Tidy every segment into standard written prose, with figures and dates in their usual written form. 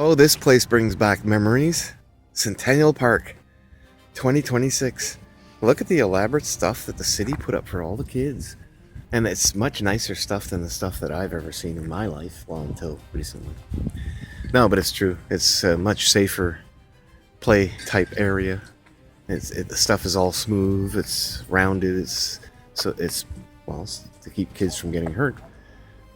Oh, this place brings back memories. Centennial Park, 2026. Look at the elaborate stuff that the city put up for all the kids. And it's much nicer stuff than the stuff that I've ever seen in my life, well, until recently. No, but it's true. It's a much safer play type area. The stuff is all smooth, it's rounded, it's to keep kids from getting hurt,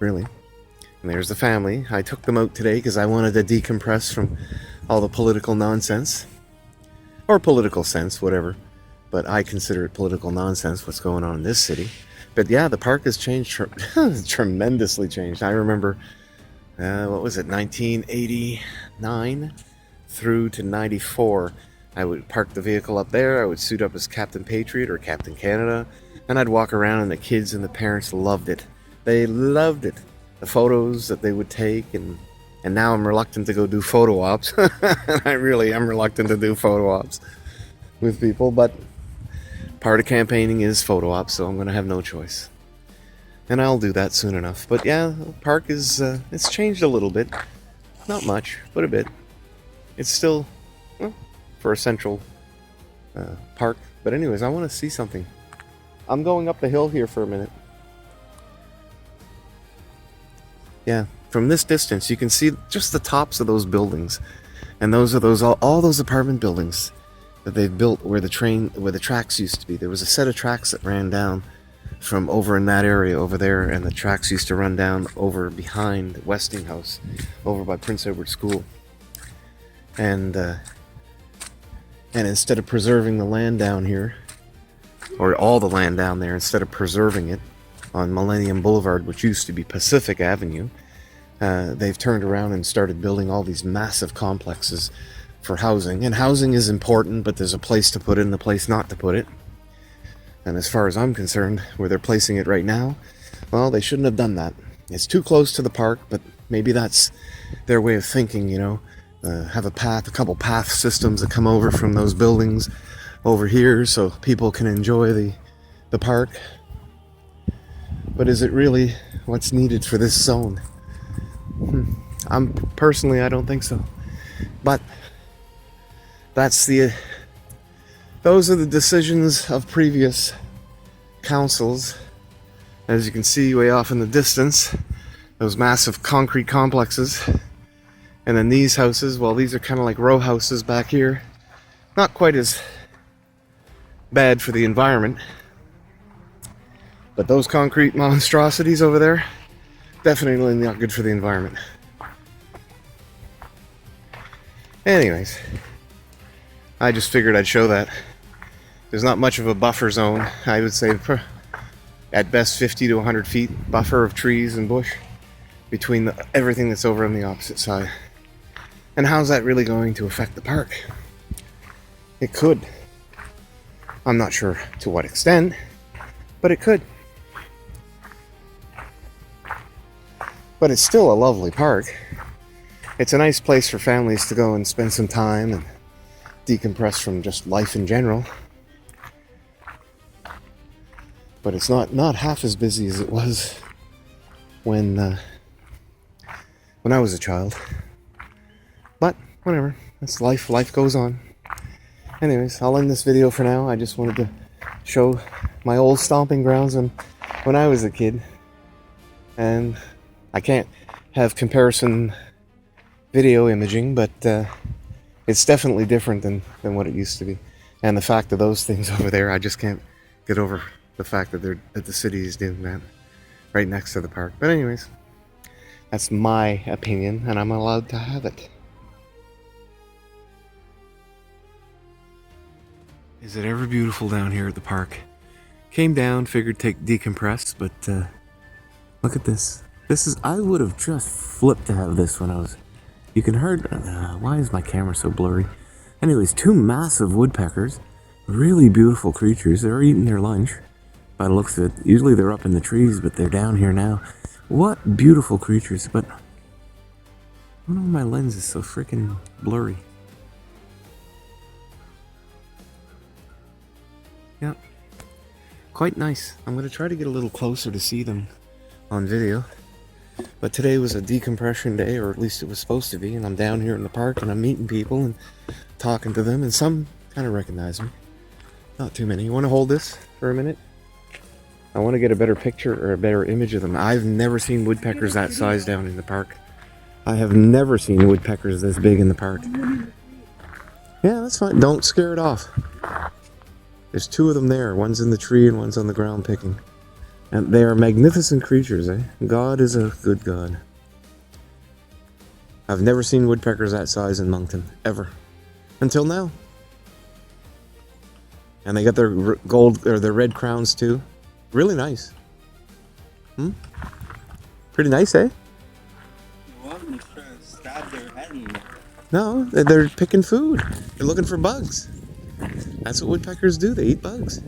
really. And there's the family. I took them out today because I wanted to decompress from all the political nonsense. Or political sense, whatever. But I consider it political nonsense, what's going on in this city. But yeah, the park has changed, tremendously changed. I remember, 1989 through to 94. I would park the vehicle up there, I would suit up as Captain Patriot or Captain Canada, and I'd walk around, and the kids and the parents loved it. They loved it. The photos that they would take, and now I'm reluctant to go do photo ops. I really am reluctant to do photo ops with people, but part of campaigning is photo ops, so I'm going to have no choice. And I'll do that soon enough. But yeah, the park is, it's changed a little bit. Not much, but a bit. It's still, well, for a central park. But anyways, I want to see something. I'm going up the hill here for a minute. Yeah, from this distance, you can see just the tops of those buildings. And those are all those apartment buildings that they've built where the tracks used to be. There was a set of tracks that ran down from over in that area over there, and the tracks used to run down over behind Westinghouse, over by Prince Edward School. And instead of preserving the land down here, or all the land down there, instead of preserving it on Millennium Boulevard, which used to be Pacific Avenue, they've turned around and started building all these massive complexes for housing. And housing is important, but there's a place to put it and a place not to put it. And as far as I'm concerned, where they're placing it right now, well, they shouldn't have done that. It's too close to the park, but maybe that's their way of thinking, you know. Have a couple path systems that come over from those buildings over here so people can enjoy the park. But is it really what's needed for this zone? I don't think so. But those are the decisions of previous councils. As you can see way off in the distance, those massive concrete complexes. And then these houses, well, these are kind of like row houses back here. Not quite as bad for the environment. But those concrete monstrosities over there, definitely not good for the environment. Anyways, I just figured I'd show that. There's not much of a buffer zone. I would say at best 50 to 100 feet buffer of trees and bush between everything that's over on the opposite side. And how's that really going to affect the park? It could. I'm not sure to what extent, but it could. But it's still a lovely park. It's a nice place for families to go and spend some time and decompress from just life in general. But it's not half as busy as it was when I was a child. But whatever, that's life. Life goes on. Anyways, I'll end this video for now. I just wanted to show my old stomping grounds when I was a kid. And I can't have comparison video imaging, but it's definitely different than what it used to be. And the fact of those things over there, I just can't get over the fact that the city is doing that right next to the park. But anyways, that's my opinion, and I'm allowed to have it. Is it ever beautiful down here at the park? Came down, figured decompress, but look at this. I would have just flipped to have this when I was... You can hear... why is my camera so blurry? Anyways, two massive woodpeckers. Really beautiful creatures. They're eating their lunch. By the looks of it. Usually they're up in the trees, but they're down here now. What beautiful creatures, but... I don't know why my lens is so freaking blurry. Yeah. Quite nice. I'm going to try to get a little closer to see them on video. But today was a decompression day, or at least it was supposed to be, and I'm down here in the park and I'm meeting people and talking to them, and some kind of recognize me. Not too many. You want to hold this for a minute? I want to get a better picture or a better image of them. I've never seen woodpeckers that size down in the park. I have never seen woodpeckers this big in the park. Yeah, that's fine. Don't scare it off. There's two of them there. One's in the tree and one's on the ground picking. And they are magnificent creatures, eh? God is a good God. I've never seen woodpeckers that size in Moncton, ever. Until now. And they got their gold, or their red crowns too. Really nice. Pretty nice, eh? You want me to stab their head in there? No, they're picking food. They're looking for bugs. That's what woodpeckers do. They eat bugs.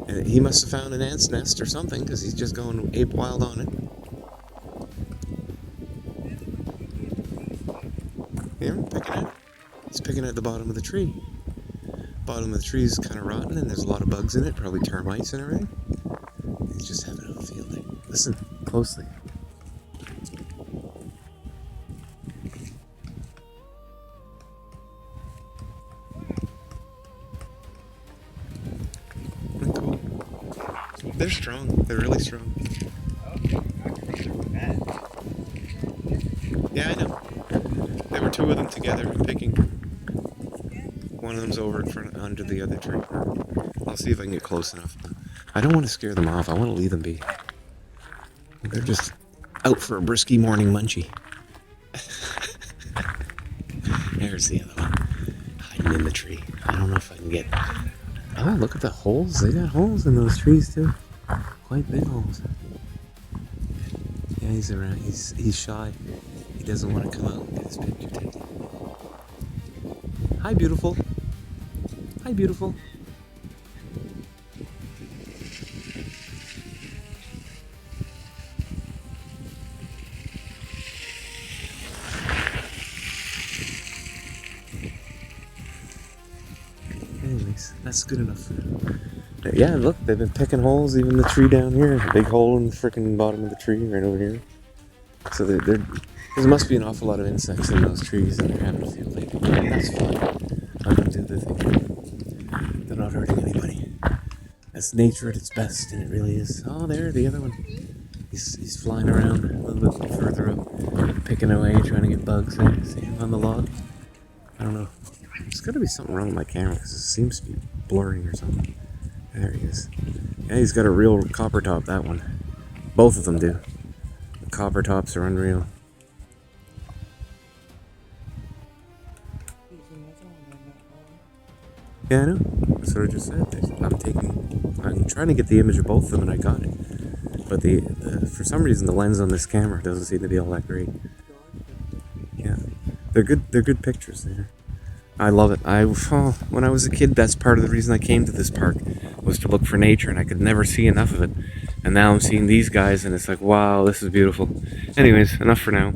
And he must have found an ant's nest or something, because he's just going ape wild on it. Here, picking it. He's picking at the bottom of the tree. Bottom of the tree is kind of rotten, and there's a lot of bugs in it, probably termites and everything. He's just having a field day. Listen closely. Cool. They're strong. They're really strong. Yeah, I know. There were two of them together picking. One of them's over in front, under the other tree. I'll see if I can get close enough. I don't want to scare them off. I want to leave them be. They're just out for a brisky morning munchie. There's the other one, hiding in the tree. I don't know if I can get... Oh, look at the holes. They got holes in those trees too. Quite big holes. Yeah, he's around. He's shy. He doesn't want to come out and get his picture taken. Hi, beautiful. Hi, beautiful. Anyways, that's good enough. Yeah, look, they've been picking holes. Even the tree down here, a big hole in the freaking bottom of the tree right over here. So there must be an awful lot of insects in those trees, and they're having a field day. And that's fine. Let them do the thing. They're not hurting anybody. That's nature at its best, and it really is. Oh, there, the other one. He's flying around a little bit further up, picking away, trying to get bugs. See him on the log? I don't know. There's got to be something wrong with my camera, because it seems to be blurring or something. There he is. Yeah, he's got a real copper top, that one. Both of them do. The copper tops are unreal. Yeah, I know. That's what I just said. I'm trying to get the image of both of them, and I got it. But for some reason, the lens on this camera doesn't seem to be all that great. Yeah, they're good pictures there. I love it. When I was a kid, that's part of the reason I came to this park, was to look for nature, and I could never see enough of it. And now I'm seeing these guys, and it's like, wow, this is beautiful. Anyways, enough for now.